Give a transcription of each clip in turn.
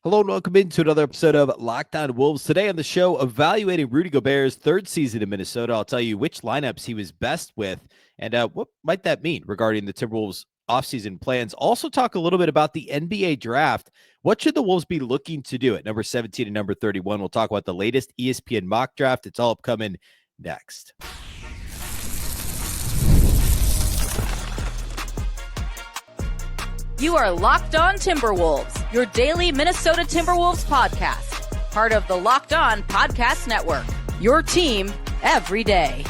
Hello and welcome into another episode of Locked On Wolves. Today on the show, evaluating Rudy Gobert's third season in Minnesota. I'll tell you which lineups he was best with and what might that mean regarding the Timberwolves offseason plans. Also talk a little bit about the NBA draft. What should the Wolves be looking to do at number 17 and number 31? We'll talk about the latest ESPN mock draft. It's all upcoming next. You are Locked On Timberwolves, your daily Minnesota Timberwolves podcast. Part of the Locked On Podcast Network, your team every day.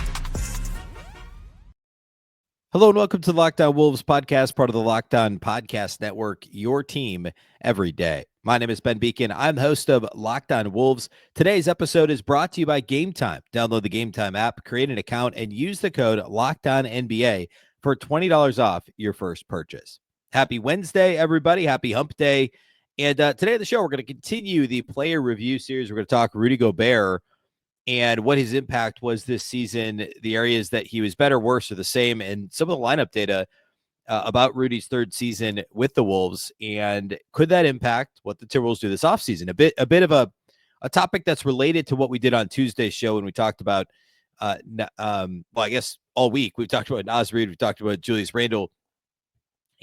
Hello and welcome to the Locked On Wolves podcast, part of the Locked On Podcast Network, your team every day. My name is Ben Beecken. I'm the host of Locked On Wolves. Today's episode is brought to you by Game Time. Download the Game Time app, create an account, and use the code LOCKEDONNBA for $20 off your first purchase. Happy Wednesday, everybody. Happy hump day. And today on the show, we're going to continue the player review series. We're going to talk Rudy Gobert and what his impact was this season, the areas that he was better, worse, or the same, and some of the lineup data about Rudy's third season with the Wolves. And could that impact what the Timberwolves do this offseason? A bit of a topic that's related to what we did on Tuesday's show when we talked about, I guess all week. We've talked about Reid. We've talked about Julius, Randle.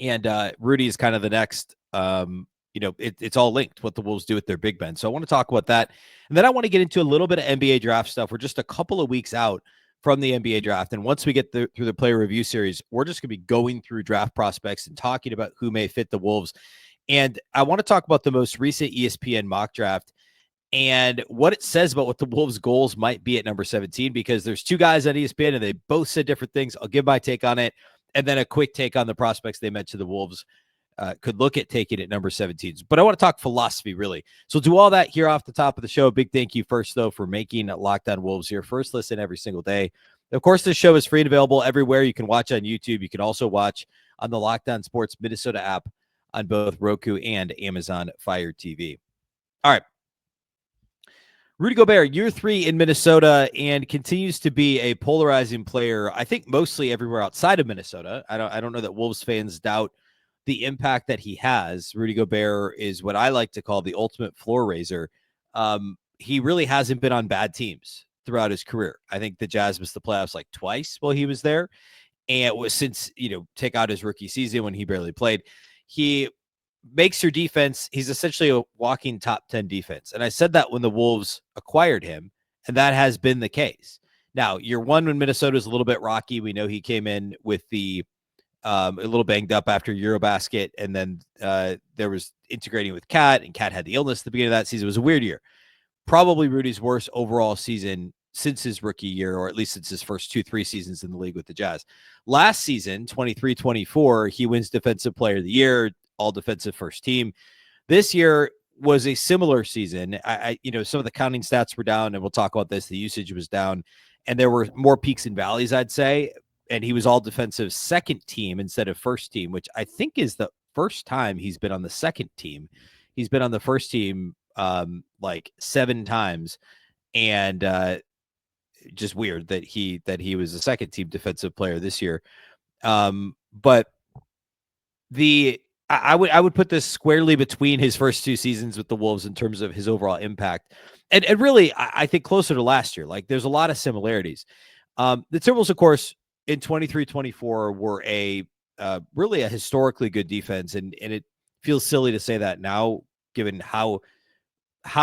And Rudy is kind of the next, it's all linked, what the Wolves do with their big men. So I want to talk about that. And then I want to get into a little bit of NBA draft stuff. We're just a couple of weeks out from the NBA draft. And once we get through the player review series, we're just going to be going through draft prospects and talking about who may fit the Wolves. And I want to talk about the most recent ESPN mock draft and what it says about what the Wolves' goals might be at number 17, because there's two guys on ESPN and they both said different things. I'll give my take on it. And then a quick take on the prospects they mentioned the Wolves could look at taking at number 17. But I want to talk philosophy, really. So we'll do all that here off the top of the show. Big thank you first, though, for making Locked On Wolves your first listen every single day. Of course, this show is free and available everywhere. You can watch on YouTube. You can also watch on the Locked On Sports Minnesota app on both Roku and Amazon Fire TV. All right. Rudy Gobert, year 3 in Minnesota, and continues to be a polarizing player, I think mostly everywhere outside of Minnesota. I don't know that Wolves fans doubt the impact that he has. Rudy Gobert is what I like to call the ultimate floor raiser. He really hasn't been on bad teams throughout his career. I think the Jazz missed the playoffs like twice while he was there. And it was since, take out his rookie season when he barely played. He makes your defense. He's essentially a walking top 10 defense. And I said that when the Wolves acquired him, and that has been the case. Now, year 1, when Minnesota is a little bit rocky, we know he came in with the a little banged up after Eurobasket, and then there was integrating with Cat, and Cat had the illness at the beginning of that season. It was a weird year. Probably Rudy's worst overall season since his rookie year, or at least since his first 2-3 seasons in the league with the Jazz. Last season, 23-24, he wins Defensive Player of the Year, all defensive first team. This year was a similar season. Some of the counting stats were down, and we'll talk about this. The usage was down, and there were more peaks and valleys, I'd say. And he was all defensive second team instead of first team, which I think is the first time he's been on the second team. He's been on the first team like 7 times, and just weird that he was a second team defensive player this year. But I would put this squarely between his first 2 seasons with the Wolves in terms of his overall impact. And really, I think closer to last year. Like, there's a lot of similarities. The Timberwolves, of course, in 23-24 were really a historically good defense. And it feels silly to say that now, given how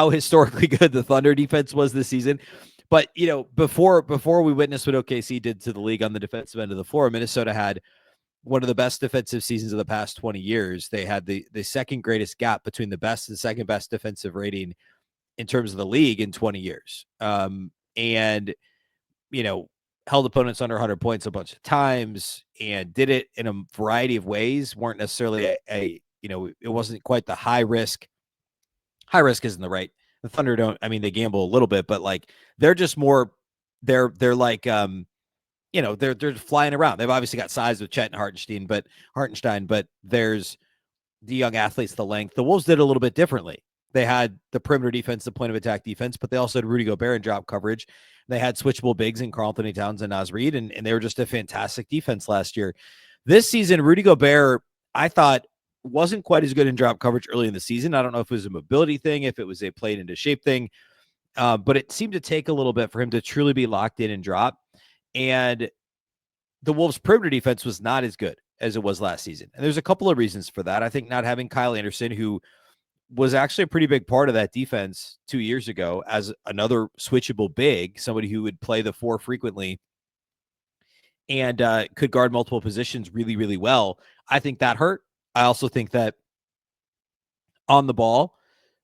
historically good the Thunder defense was this season. But, before we witnessed what OKC did to the league on the defensive end of the floor, Minnesota had one of the best defensive seasons of the past 20 years. They had the second greatest gap between the best and second best defensive rating in terms of the league in 20 years. And, held opponents under 100 points a bunch of times and did it in a variety of ways. Weren't necessarily it wasn't quite the high risk. High risk isn't the right. The Thunder they gamble a little bit, but like, they're just more, they're like, they're flying around. They've obviously got size with Chet and Hartenstein, but there's the young athletes, the length. The Wolves did a little bit differently. They had the perimeter defense, the point of attack defense, but they also had Rudy Gobert in drop coverage. They had switchable bigs in Karl-Anthony Towns and Reid, and they were just a fantastic defense last year. This season, Rudy Gobert, I thought, wasn't quite as good in drop coverage early in the season. I don't know if it was a mobility thing, if it was a played into shape thing, but it seemed to take a little bit for him to truly be locked in and drop. And the Wolves' perimeter defense was not as good as it was last season. And there's a couple of reasons for that. I think not having Kyle Anderson, who was actually a pretty big part of that defense 2 years ago as another switchable big, somebody who would play the four frequently and could guard multiple positions really, really well. I think that hurt. I also think that on the ball,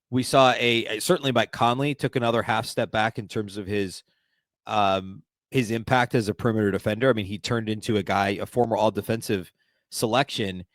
we saw certainly Mike Conley took another half step back in terms of his impact as a perimeter defender. I mean, he turned into a former all defensive selection,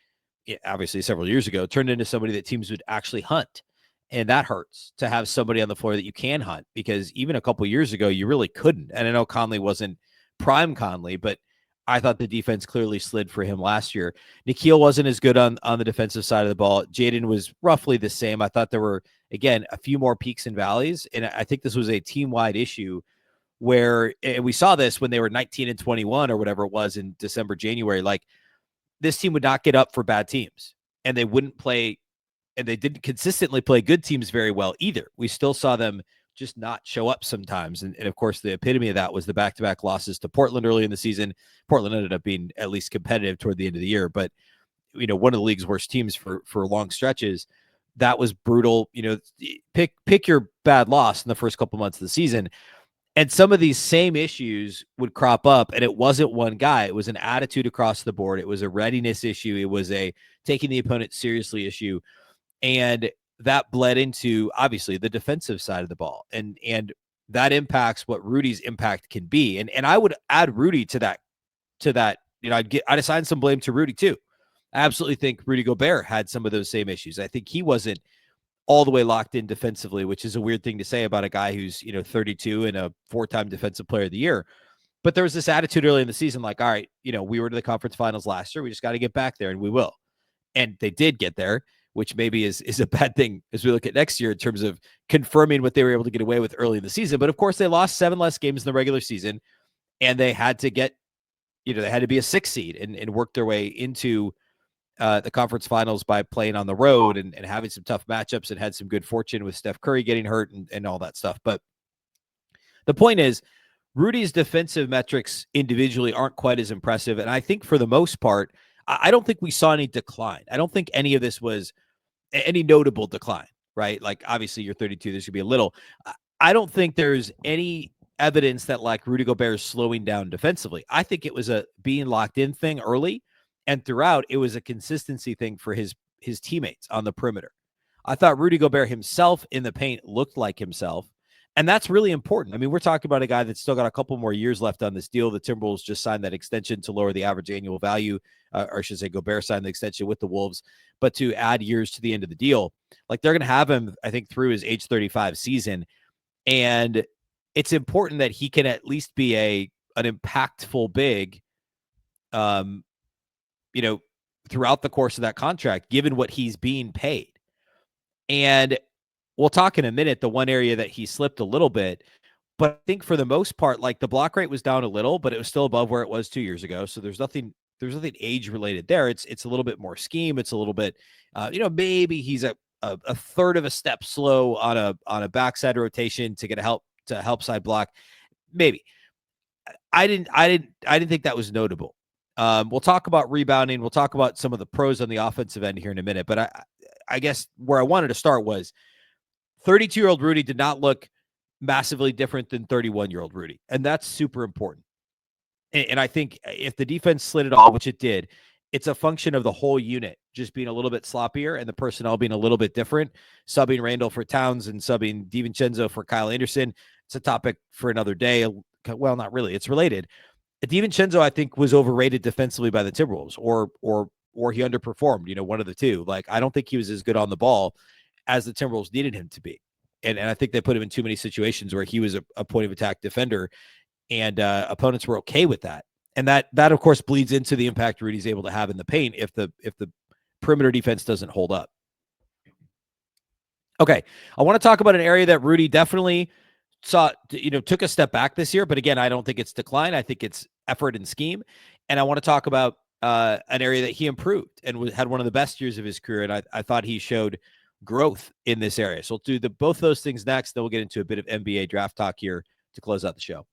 obviously several years ago, turned into somebody that teams would actually hunt. And that hurts to have somebody on the floor that you can hunt, because even a couple years ago, you really couldn't. And I know Conley wasn't prime Conley, but I thought the defense clearly slid for him last year. Nickeil wasn't as good on the defensive side of the ball. Jaden was roughly the same. I thought there were, again, a few more peaks and valleys. And I think this was a team-wide issue where, and we saw this when they were 19 and 21 or whatever it was in December, January, like this team would not get up for bad teams, and they wouldn't play, and they didn't consistently play good teams very well either. We still saw them just not show up sometimes. And of course, the epitome of that was the back-to-back losses to Portland early in the season. Portland ended up being at least competitive toward the end of the year, but one of the league's worst teams for long stretches. That was brutal. Pick your bad loss in the first couple months of the season. And some of these same issues would crop up, and it wasn't one guy. It was an attitude across the board. It was a readiness issue. It was a taking the opponent seriously issue. And that bled into, obviously, the defensive side of the ball. And that impacts what Rudy's impact can be. And I would add Rudy to that. I'd assign some blame to Rudy too. I absolutely think Rudy Gobert had some of those same issues. I think he wasn't all the way locked in defensively, which is a weird thing to say about a guy who's 32 and a 4-time defensive player of the year. But there was this attitude early in the season, like, all right, we were to the conference finals last year. We just got to get back there, and we will. And they did get there, which maybe is a bad thing as we look at next year in terms of confirming what they were able to get away with early in the season. But of course, they lost 7 less games in the regular season, and they had to get, they had to be a 6 seed and work their way into the conference finals by playing on the road and having some tough matchups, and had some good fortune with Steph Curry getting hurt and all that stuff. But the point is, Rudy's defensive metrics individually aren't quite as impressive. And I think for the most part, I don't think we saw any decline. I don't think any of this was any notable decline, right? Like, obviously you're 32, there's gonna be a little. I don't think there's any evidence that like Rudy Gobert is slowing down defensively. I think it was a being locked in thing early, and throughout it was a consistency thing for his teammates on the perimeter. I thought Rudy Gobert himself in the paint looked like himself, and that's really important. I mean, we're talking about a guy that's still got a couple more years left on this deal. The Timberwolves just signed that extension to lower the average annual value, or I should say Gobert signed the extension with the Wolves, but to add years to the end of the deal. Like, they're going to have him, I think, through his age 35 season. And it's important that he can at least be an impactful big, throughout the course of that contract, given what he's being paid. And we'll talk in a minute, the one area that he slipped a little bit, but I think for the most part, like, the block rate was down a little, but it was still above where it was 2 years ago. So there's nothing age related there. It's a little bit more scheme. It's a little bit, maybe he's a third of a step slow on a backside rotation to get help side block. Maybe I didn't think that was notable. We'll talk about rebounding. We'll talk about some of the pros on the offensive end here in a minute, but I guess where I wanted to start was 32-year-old Rudy did not look massively different than 31-year-old Rudy. And that's super important. And I think if the defense slid it all, which it did, it's a function of the whole unit just being a little bit sloppier and the personnel being a little bit different. Subbing Randle for Towns and subbing DiVincenzo for Kyle Anderson. It's a topic for another day. Well, not really. It's related. DiVincenzo, I think, was overrated defensively by the Timberwolves, or he underperformed, one of the two. Like, I don't think he was as good on the ball as the Timberwolves needed him to be. And I think they put him in too many situations where he was a point of attack defender, and opponents were okay with that. And that of course bleeds into the impact Rudy's able to have in the paint if the perimeter defense doesn't hold up. Okay, I want to talk about an area that Rudy definitely took a step back this year, but again, I don't think it's decline. I think it's effort and scheme. And I want to talk about an area that he improved and had one of the best years of his career. And I thought he showed growth in this area. So we'll do both those things next. Then we'll get into a bit of NBA draft talk here to close out the show.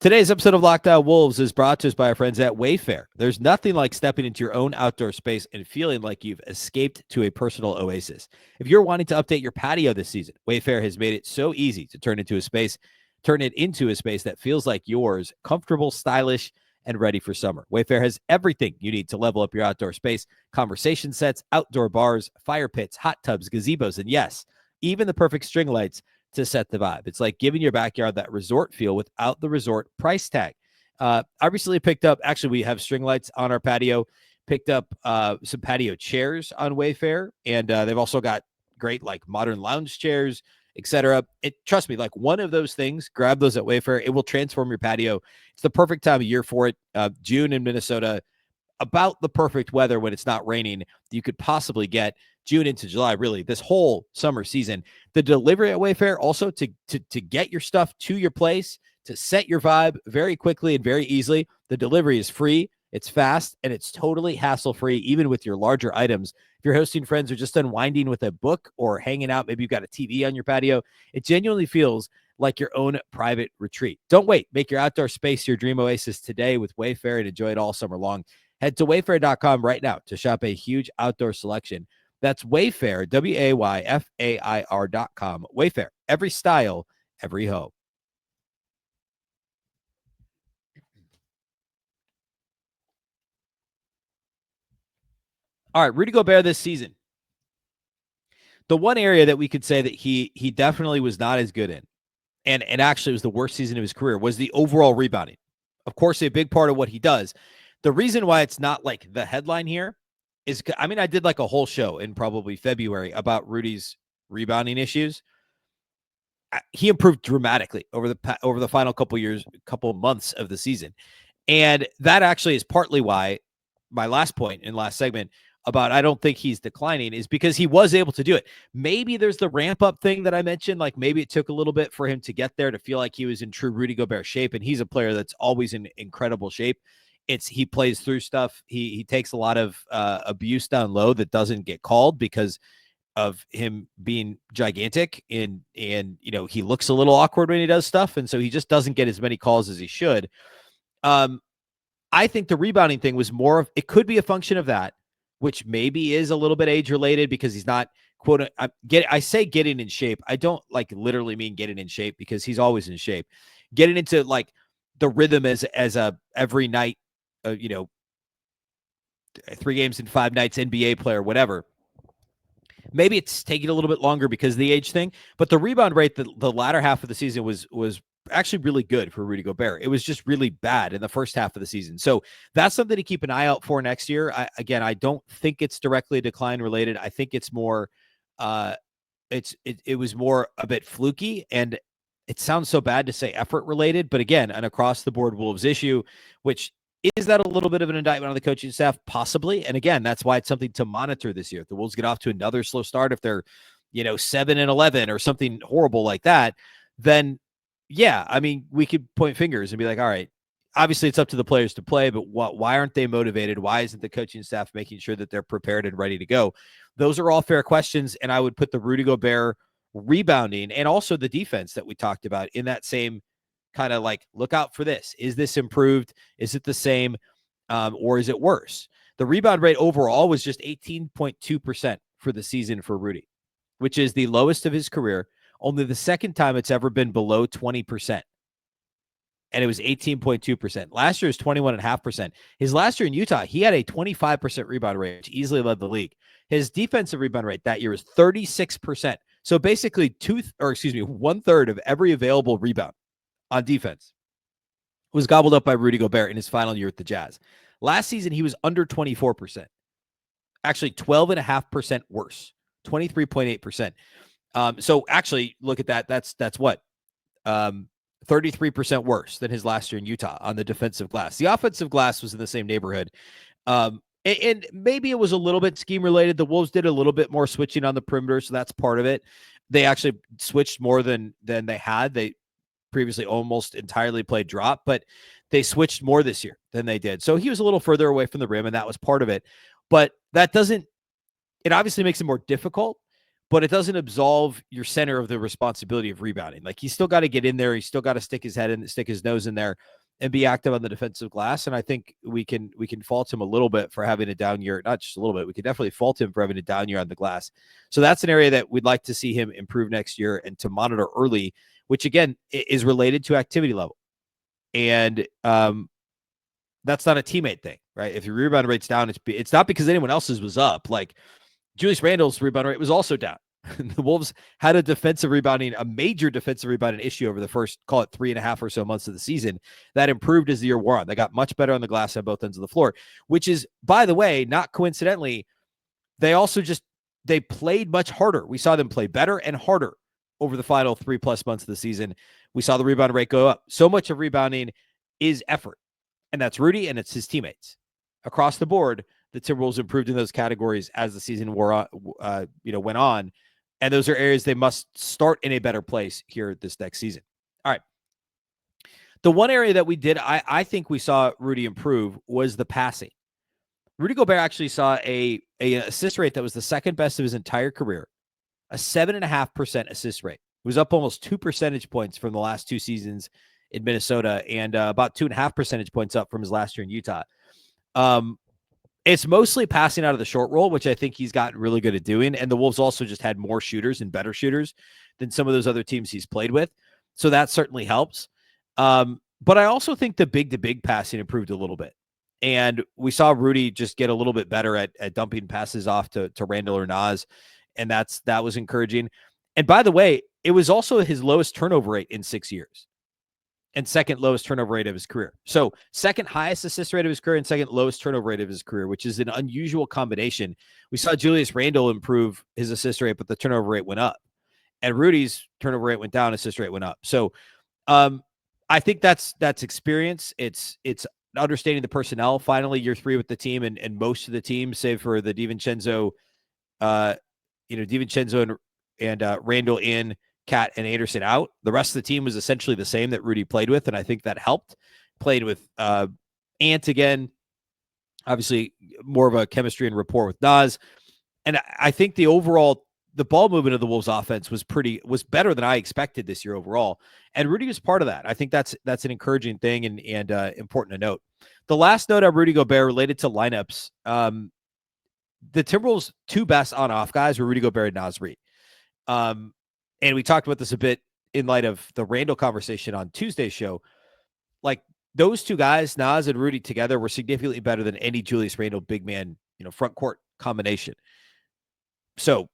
Today's episode of Locked On Wolves is brought to us by our friends at WayFair. There's nothing like stepping into your own outdoor space and feeling like you've escaped to a personal oasis. If you're wanting to update your patio this season, WayFair has made it so easy to turn it into a space that feels like yours, comfortable, stylish, and ready for summer. WayFair has everything you need to level up your outdoor space: conversation sets, outdoor bars, fire pits, hot tubs, gazebos, and yes, even the perfect string lights to set the vibe. It's like giving your backyard that resort feel without the resort price tag. I recently picked up, actually, we have string lights on our patio, picked up some patio chairs on Wayfair, and they've also got great like modern lounge chairs, etc. Trust me, like one of those things, grab those at Wayfair. It will transform your patio. It's the perfect time of year for it. June in Minnesota, about the perfect weather when it's not raining you could possibly get. June into July, really, this whole summer season. The delivery at Wayfair also to get your stuff to your place, to set your vibe very quickly and very easily. The delivery is free, it's fast, and it's totally hassle-free, even with your larger items. If you're hosting friends or just unwinding with a book or hanging out, maybe you've got a TV on your patio, it genuinely feels like your own private retreat. Don't wait. Make your outdoor space your dream oasis today with Wayfair and enjoy it all summer long. Head to wayfair.com right now to shop a huge outdoor selection. That's Wayfair, WAYFAIR.com. Wayfair, every style, every home. All right, Rudy Gobert this season. The one area that we could say that he definitely was not as good in, and actually was the worst season of his career, was the overall rebounding. Of course, a big part of what he does. The reason why it's not like the headline here is, I mean, I did like a whole show in probably February about Rudy's rebounding issues. He improved dramatically over the final couple months of the season. And that actually is partly why my last point in last segment about I don't think he's declining is because he was able to do it. Maybe there's the ramp up thing that I mentioned. Like maybe it took a little bit for him to get there to feel like he was in true Rudy Gobert shape. And he's a player that's always in incredible shape. He plays through stuff. He takes a lot of abuse down low that doesn't get called because of him being gigantic, and he looks a little awkward when he does stuff, and so he just doesn't get as many calls as he should. I think the rebounding thing was more of, it could be a function of that, which maybe is a little bit age related because he's not I say getting in shape. I don't like literally mean getting in shape because he's always in shape. Getting into like the rhythm as a every night, 3 games in 5 nights NBA player, whatever. Maybe it's taking a little bit longer because of the age thing, but the rebound rate, the latter half of the season was actually really good for Rudy Gobert. It was just really bad in the first half of the season. So that's something to keep an eye out for next year. I don't think it's directly decline related. I think it's more, it was more a bit fluky, and it sounds so bad to say effort related, but again, an across the board Wolves issue, which is that a little bit of an indictment on the coaching staff? Possibly. And again, that's why it's something to monitor this year. If the Wolves get off to another slow start, if they're, 7-11 or something horrible like that, then yeah, I mean, we could point fingers and be like, all right, obviously it's up to the players to play, but why aren't they motivated? Why isn't the coaching staff making sure that they're prepared and ready to go? Those are all fair questions. And I would put the Rudy Gobert rebounding and also the defense that we talked about in that same kind of like, look out for this. Is this improved? Is it the same? Or is it worse? The rebound rate overall was just 18.2% for the season for Rudy, which is the lowest of his career. Only the second time it's ever been below 20%. And it was 18.2%. Last year was 21.5%. His last year in Utah, he had a 25% rebound rate, which easily led the league. His defensive rebound rate that year was 36%. So basically 1/3 of every available rebound on defense was gobbled up by Rudy Gobert in his final year at the Jazz. Last season, he was under 24%. Actually, 12.5% worse, 23.8%. So actually, look at that. That's what? 33% worse than his last year in Utah on the defensive glass. The offensive glass was in the same neighborhood. And maybe it was a little bit scheme related. The Wolves did a little bit more switching on the perimeter, so that's part of it. They actually switched more than they had. previously almost entirely played drop, but they switched more this year than they did. So he was a little further away from the rim, and that was part of it. But that doesn't, it obviously makes it more difficult, but it doesn't absolve your center of the responsibility of rebounding. Like, he's still got to get in there. He's still got to stick his head in, stick his nose in there and be active on the defensive glass. And I think we can fault him a little bit for having a down year. Not just a little bit. We could definitely fault him for having a down year on the glass. So that's an area that we'd like to see him improve next year and to monitor early, which again is related to activity level. And that's not a teammate thing, right? If your rebound rate's down, it's not because anyone else's was up. Like, Julius Randle's rebound rate was also down. The Wolves had a major defensive rebounding issue over the first, call it 3.5 or so months of the season. That improved as the year wore on. They got much better on the glass on both ends of the floor, which is, by the way, not coincidentally, they played much harder. We saw them play better and harder over the final 3+ months of the season. We saw the rebound rate go up. So much of rebounding is effort, and that's Rudy and it's his teammates. Across the board, the Timberwolves improved in those categories as the season went on. And those are areas they must start in a better place here this next season. All right. The one area that I think we saw Rudy improve was the passing. Rudy Gobert actually saw a assist rate that was the second best of his entire career, a 7.5% assist rate. It was up almost 2 percentage points from the last 2 seasons in Minnesota, and about 2.5 percentage points up from his last year in Utah. It's mostly passing out of the short roll, which I think he's gotten really good at doing. And the Wolves also just had more shooters and better shooters than some of those other teams he's played with. So that certainly helps. But I also think the big passing improved a little bit. And we saw Rudy just get a little bit better at dumping passes off to Randle or Naz. And that was encouraging. And by the way, it was also his lowest turnover rate in 6 years. And second lowest turnover rate of his career. So second highest assist rate of his career and second lowest turnover rate of his career, which is an unusual combination. We saw Julius Randle improve his assist rate, but the turnover rate went up. And Rudy's turnover rate went down, assist rate went up. So I think that's experience. It's understanding the personnel. Finally, year 3 with the team, and most of the team, save for the DiVincenzo, DiVincenzo and Randle in, Cat and Anderson out. The rest of the team was essentially the same that Rudy played with, and I think that helped. Played with Ant again, obviously more of a chemistry and rapport with Naz. And I think the ball movement of the Wolves offense was better than I expected this year overall. And Rudy was part of that. I think that's an encouraging thing and important to note. The last note on Rudy Gobert related to lineups. The Timberwolves' 2 best on-off guys were Rudy Gobert and Naz Reid. And we talked about this a bit in light of the Randle conversation on Tuesday's show. Like, those 2 guys, Naz and Rudy together, were significantly better than any Julius Randle big man, front court combination. So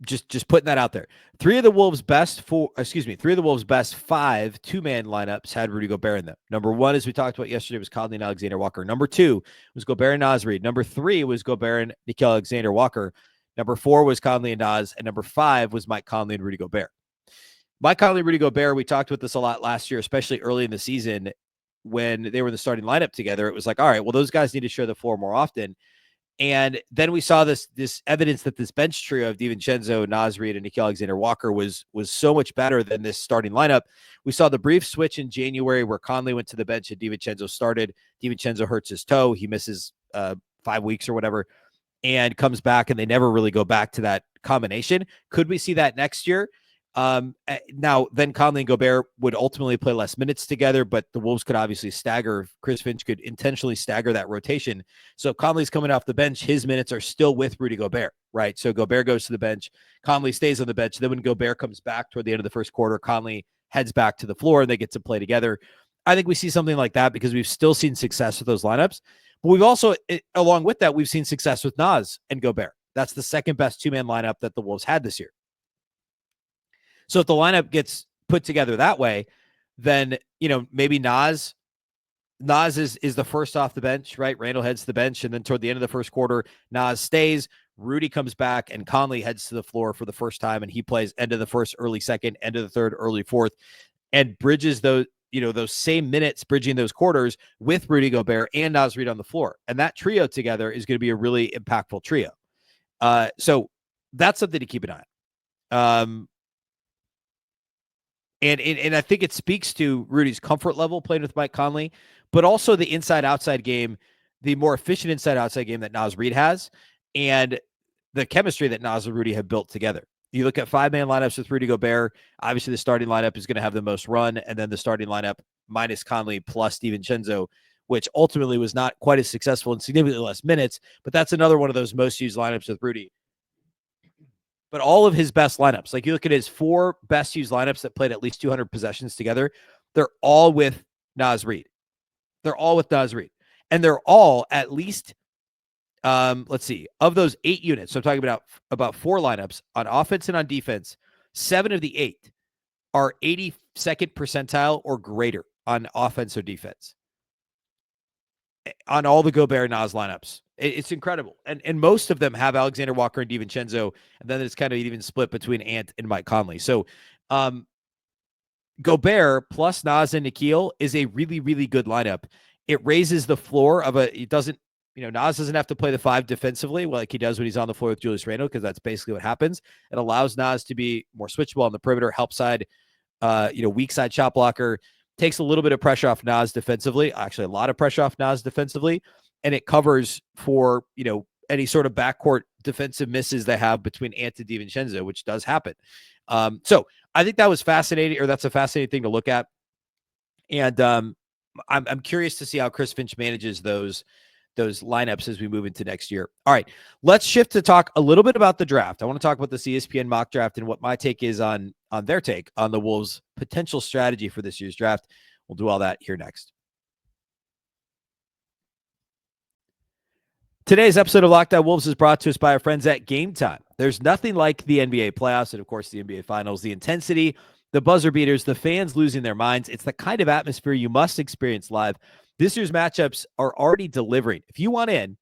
just putting that out there. 3 of the Wolves' best 5 2-man lineups had Rudy Gobert in them. Number 1, as we talked about yesterday, was Conley and Alexander Walker. Number 2 was Gobert and Naz Reid. Number 3 was Gobert and Nickeil Alexander Walker. Number 4 was Conley and Naz, and number 5 was Mike Conley and Rudy Gobert. Mike Conley and Rudy Gobert, we talked about this a lot last year, especially early in the season when they were in the starting lineup together. It was like, all right, well, those guys need to share the floor more often. And then we saw this evidence that this bench trio of DiVincenzo, Naz Reid, and Nickeil Alexander Walker was so much better than this starting lineup. We saw the brief switch in January where Conley went to the bench and DiVincenzo started. DiVincenzo hurts his toe. He misses 5 weeks or whatever, and comes back, and they never really go back to that combination. Could we see that next year? Now, then Conley and Gobert would ultimately play less minutes together, but the Wolves could obviously stagger. Chris Finch could intentionally stagger that rotation. So if Conley's coming off the bench, his minutes are still with Rudy Gobert, right? So Gobert goes to the bench, Conley stays on the bench. Then when Gobert comes back toward the end of the first quarter, Conley heads back to the floor and they get to play together. I think we see something like that because we've still seen success with those lineups. But we've also, along with that, we've seen success with Naz and Gobert. That's the second best 2-man lineup that the Wolves had this year. So if the lineup gets put together that way, then, maybe Naz is the first off the bench, right? Randle heads to the bench, and then toward the end of the first quarter, Naz stays, Rudy comes back, and Conley heads to the floor for the first time, and he plays end of the first, early second, end of the third, early fourth, and bridges those same minutes, bridging those quarters with Rudy Gobert and Naz Reid on the floor. And that trio together is going to be a really impactful trio. So that's something to keep an eye on. And I think it speaks to Rudy's comfort level playing with Mike Conley, but also the inside-outside game, the more efficient inside-outside game that Reid has, and the chemistry that and Rudy have built together. You look at 5-man lineups with Rudy Gobert. Obviously, the starting lineup is going to have the most run, and then the starting lineup minus Conley plus DiVincenzo, which ultimately was not quite as successful and significantly less minutes, but that's another one of those most used lineups with Rudy. But all of his best lineups, like you look at his 4 best used lineups that played at least 200 possessions together, they're all with Reid. They're all with Reid. And they're all at least, let's see, of those 8 units. So I'm talking about 4 lineups on offense and on defense. 7 of the 8 are 82nd percentile or greater on offense or defense on all the Gobert Nas lineups. It's incredible. And most of them have Alexander Walker and DiVincenzo, and then it's kind of even split between Ant and Mike Conley. So Gobert plus Nas and Nikhil is a really, really good lineup. It raises the floor of it doesn't, Nas doesn't have to play the 5 defensively like he does when he's on the floor with Julius Randle, because that's basically what happens. It allows Nas to be more switchable on the perimeter, help side, weak side shot blocker, takes a little bit of pressure off Nas defensively, actually a lot of pressure off Nas defensively, and it covers for, any sort of backcourt defensive misses they have between Ant and DiVincenzo, which does happen. So I think that was fascinating, or that's a fascinating thing to look at. And I'm curious to see how Chris Finch manages those lineups as we move into next year. All right, let's shift to talk a little bit about the draft. I want to talk about the ESPN mock draft and what my take is on their take on the Wolves' potential strategy for this year's draft. We'll do all that here next. Today's episode of Locked On Wolves is brought to us by our friends at Game Time. There's nothing like the NBA playoffs and, of course, the NBA Finals. The intensity, the buzzer beaters, the fans losing their minds. It's the kind of atmosphere you must experience live. This year's matchups are already delivering. If you want in,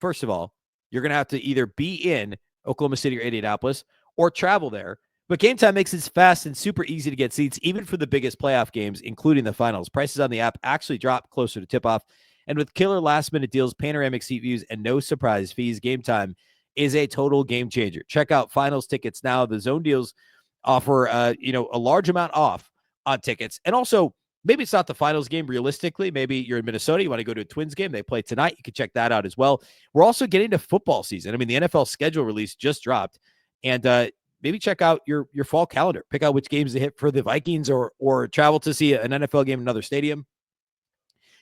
first of all, you're going to have to either be in Oklahoma City or Indianapolis or travel there. But Game Time makes it fast and super easy to get seats, even for the biggest playoff games, including the finals. Prices on the app actually drop closer to tip-off. And with killer last-minute deals, panoramic seat views, and no surprise fees, Game Time is a total game changer. Check out finals tickets now. The zone deals offer, a large amount off on tickets. And also, maybe it's not the finals game realistically. Maybe you're in Minnesota. You want to go to a Twins game. They play tonight. You can check that out as well. We're also getting to football season. I mean, the NFL schedule release just dropped. And maybe check out your fall calendar. Pick out which games to hit for the Vikings or travel to see an NFL game in another stadium.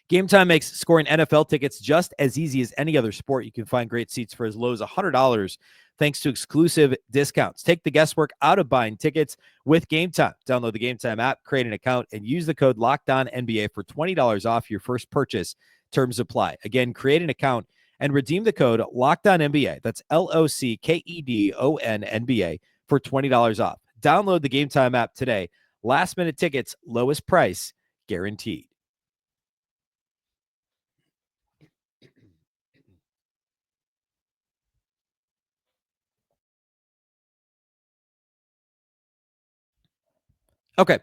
Game Time makes scoring NFL tickets just as easy as any other sport. You can find great seats for as low as $100 thanks to exclusive discounts. Take the guesswork out of buying tickets with Game Time. Download the Game Time app, create an account, and use the code LOCKEDONNBA for $20 off your first purchase. Terms apply. Again, create an account and redeem the code LOCKEDONNBA. That's LOCKEDONNBA for $20 off. Download the Game Time app today. Last-minute tickets, lowest price, guaranteed. Okay.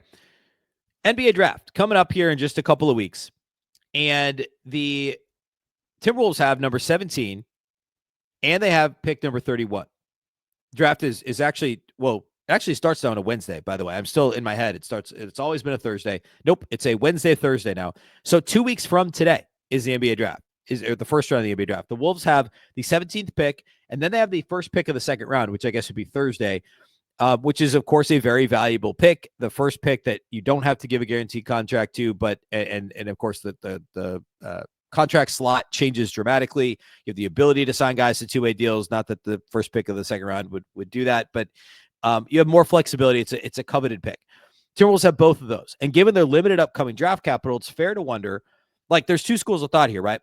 NBA draft coming up here in just a couple of weeks. And the Timberwolves have number 17, and they have pick number 31. Draft is actually, actually starts on a Wednesday, by the way. I'm still in my head. It's always been a Thursday. Nope, it's a Thursday now. So 2 weeks from today is the NBA draft, is the first round of the NBA draft. The Wolves have the 17th pick, and then they have the first pick of the second round, which I guess would be Thursday. Which is, of course, a very valuable pick. The first pick that you don't have to give a guaranteed contract to, but and of course the contract slot changes dramatically. You have the ability to sign guys to two-way deals. Not that the first pick of the second round would do that, but you have more flexibility. It's a coveted pick. Timberwolves have both of those, and given their limited upcoming draft capital, it's fair to wonder. Like, there's two schools of thought here, right?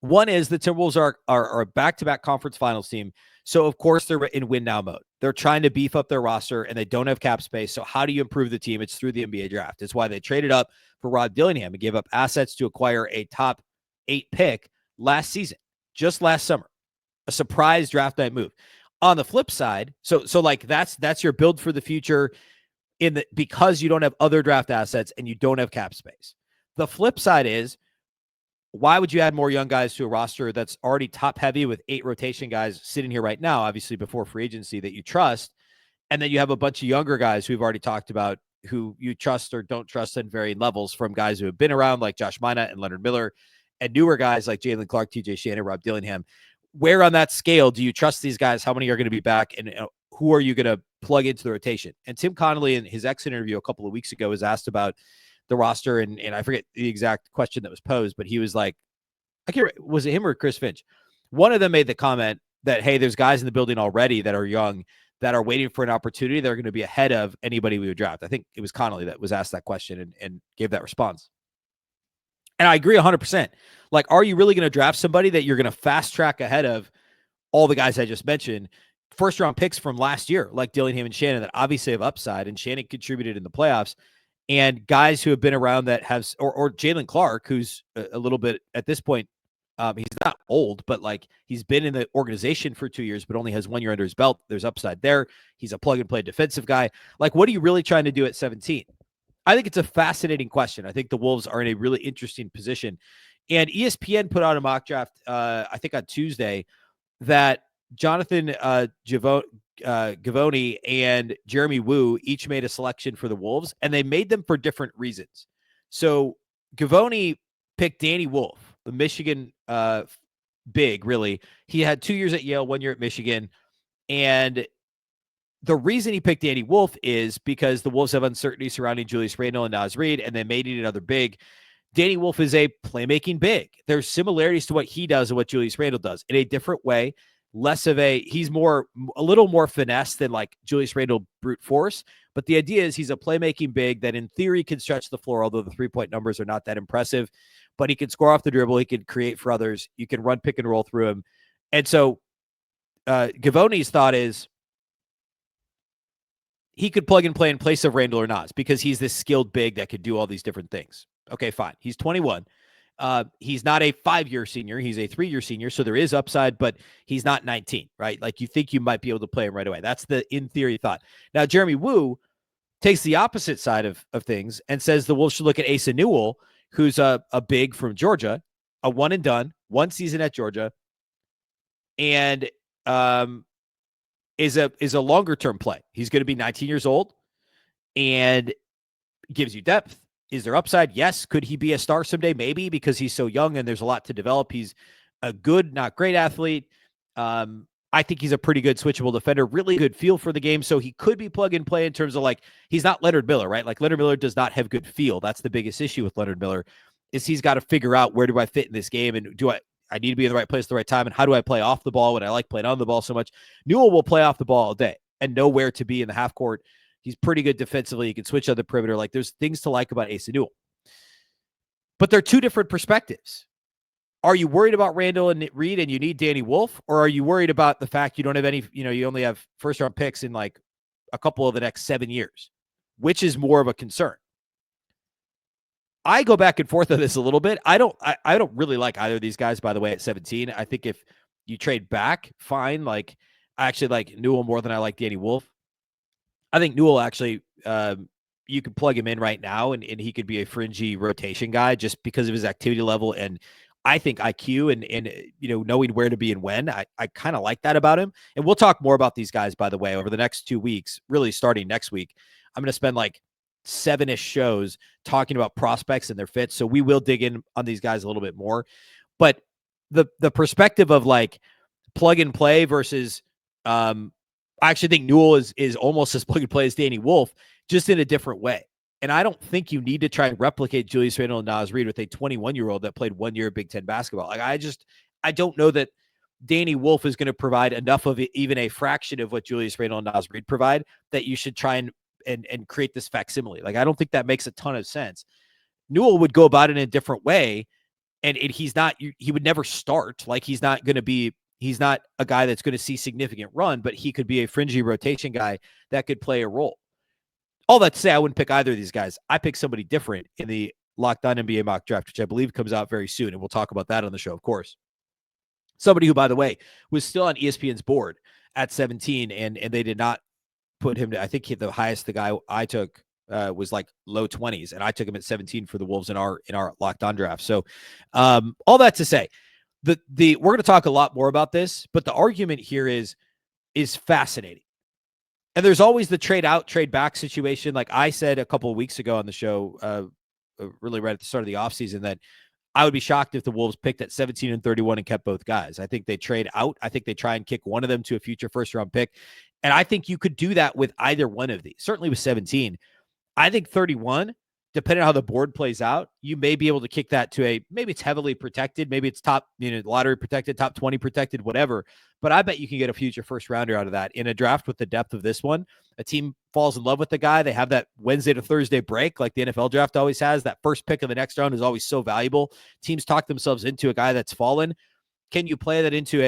One is the Timberwolves are a back-to-back conference finals team. So, of course, they're in win-now mode. They're trying to beef up their roster, and they don't have cap space. So how do you improve the team? It's through the NBA draft. It's why they traded up for Rod Dillingham and gave up assets to acquire a top 8 pick last season, just last summer. A surprise draft night move. On the flip side, so like that's your build for the future because you don't have other draft assets and you don't have cap space. The flip side is, why would you add more young guys to a roster that's already top heavy with 8 rotation guys sitting here right now, obviously before free agency, that you trust, And then you have a bunch of younger guys who we've already talked about who you trust or don't trust in varying levels, from guys who have been around like Josh Minott and Leonard Miller, and newer guys like Jalen Clark, TJ Shannon, Rob Dillingham. Where on that scale do you trust these guys? How many are going to be back? And who are you going to plug into the rotation? And Tim Conley, in his exit interview a couple of weeks ago, was asked about the roster. And I forget the exact question that was posed, but he was like, I can't remember, was it him or Chris Finch? One of them made the comment that, hey, there's guys in the building already that are young that are waiting for an opportunity. They're going to be ahead of anybody we would draft. I think it was Conley that was asked that question and gave that response. And I agree 100%. Like, are you really going to draft somebody that you're going to fast track ahead of all the guys I just mentioned? First round picks from last year, like Dillingham and Shannon, that obviously have upside, and Shannon contributed in the playoffs, and guys who have been around that have, or Jalen Clark, who's a little bit at this point, he's not old, but like he's been in the organization for 2 years, but only has 1 year under his belt. There's upside there. He's a plug and play defensive guy. Like, what are you really trying to do at 17? I think it's a fascinating question. I think the Wolves are in a really interesting position. And ESPN put out a mock draft, I think on Tuesday, that Jonathan Givony and Jeremy Wu each made a selection for the Wolves, and they made them for different reasons. So Givony picked Danny Wolf, the Michigan big, really. He had 2 years at Yale, 1 year at Michigan. And the reason he picked Danny Wolf is because the Wolves have uncertainty surrounding Julius Randle and Naz Reid, and they may need another big. Danny Wolf is a playmaking big. There's similarities to what he does and what Julius Randle does in a different way. He's a little more finesse than like Julius Randle brute force. But the idea is he's a playmaking big that in theory can stretch the floor, although the 3-point numbers are not that impressive. But he can score off the dribble. He can create for others. You can run pick and roll through him. And so Givony's thought is he could plug and play in place of Randle or Naz because he's this skilled big that could do all these different things. Okay, fine. He's 21. He's not a 5-year senior. He's a 3-year senior. So there is upside, but he's not 19, right? Like, you think you might be able to play him right away. That's the in theory thought. Now, Jeremy Wu takes the opposite side of things and says the Wolves should look at Asa Newell, who's a big from Georgia, a one and done, 1 season at Georgia, and is a longer term play. He's going to be 19 years old and gives you depth. Is there upside? Yes. Could he be a star someday? Maybe, because he's so young and there's a lot to develop. He's a good, not great athlete. I think he's a pretty good switchable defender, really good feel for the game. So he could be plug and play in terms of, like, he's not Leonard Miller, right? Like, Leonard Miller does not have good feel. That's the biggest issue with Leonard Miller, is he's got to figure out, where do I fit in this game? And I need to be in the right place at the right time. And how do I play off the ball when I like playing on the ball so much? Newell will play off the ball all day and know where to be in the half court. He's pretty good defensively. He can switch on the perimeter. Like, there's things to like about Asa Newell. But they're two different perspectives. Are you worried about Randle and Reid and you need Danny Wolf? Or are you worried about the fact you don't have any, you only have first round picks in like a couple of the next 7 years? Which is more of a concern? I go back and forth on this a little bit. I don't really like either of these guys, by the way, at 17. I think if you trade back, fine. Like, I actually like Newell more than I like Danny Wolf. I think Newell actually, you could plug him in right now and he could be a fringy rotation guy just because of his activity level and I think IQ and knowing where to be and when. I kind of like that about him. And we'll talk more about these guys, by the way, over the next 2 weeks, really starting next week. I'm going to spend like 7-ish shows talking about prospects and their fits. So we will dig in on these guys a little bit more. But the perspective of like plug and play versus I actually think Newell is almost as plug and play as Danny Wolf, just in a different way. And I don't think you need to try and replicate Julius Randle and Naz Reid with a 21-year-old that played 1 year of Big Ten basketball. Like, I don't know that Danny Wolf is going to provide enough of even a fraction of what Julius Randle and Naz Reid provide that you should try and create this facsimile. Like, I don't think that makes a ton of sense. Newell would go about it in a different way, and he would never start. Like, he's not a guy that's going to see significant run, but he could be a fringy rotation guy that could play a role. All that to say, I wouldn't pick either of these guys. I pick somebody different in the Locked On NBA mock draft, which I believe comes out very soon, and we'll talk about that on the show, of course. Somebody who, by the way, was still on ESPN's board at 17, and they did not put him to, I think the highest the guy I took was like low 20s, and I took him at 17 for the Wolves in our Locked On draft. So all that to say, we're going to talk a lot more about this, but the argument here is fascinating. And there's always the trade out, trade back situation. Like I said a couple of weeks ago on the show, really right at the start of the offseason, that I would be shocked if the Wolves picked at 17 and 31 and kept both guys. I think they trade out. I think they try and kick one of them to a future first-round pick. And I think you could do that with either one of these, certainly with 17. I think 31, depending on how the board plays out, you may be able to kick that to maybe it's heavily protected, maybe it's top, lottery protected, top 20 protected, whatever. But I bet you can get a future first rounder out of that in a draft with the depth of this one. A team falls in love with the guy. They have that Wednesday to Thursday break like the NFL draft always has. That first pick of the next round is always so valuable. Teams talk themselves into a guy that's fallen. Can you parlay that into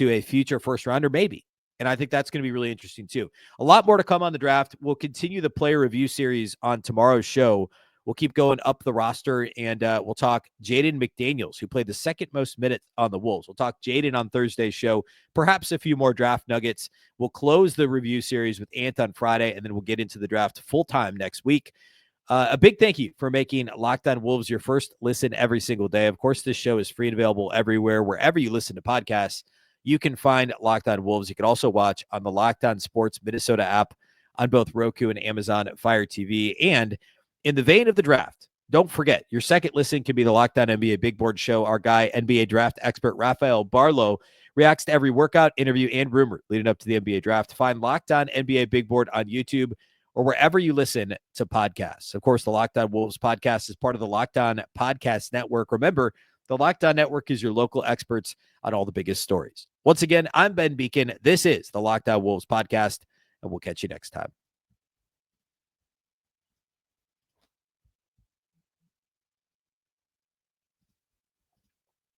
a future first rounder? Maybe. And I think that's going to be really interesting too. A lot more to come on the draft. We'll continue the player review series on tomorrow's show. We'll keep going up the roster, and we'll talk Jaden McDaniels, who played the second most minutes on the Wolves. We'll talk Jaden on Thursday's show, perhaps a few more draft nuggets. We'll close the review series with Ant on Friday, and then we'll get into the draft full-time next week. A big thank you for making Locked On Wolves your first listen every single day. Of course, this show is free and available everywhere, wherever you listen to podcasts. You can find Locked On Wolves. You can also watch on the Locked On Sports Minnesota app on both Roku and Amazon Fire TV. And in the vein of the draft, don't forget, your second listen can be the Locked On NBA Big Board Show. Our guy, NBA draft expert Rafael Barlow, reacts to every workout, interview, and rumor leading up to the NBA draft. Find Locked On NBA Big Board on YouTube or wherever you listen to podcasts. Of course, the Locked On Wolves podcast is part of the Locked On Podcast Network. Remember, the Locked On Network is your local experts on all the biggest stories. Once again, I'm Ben Beecken. This is the Locked On Wolves podcast, and we'll catch you next time.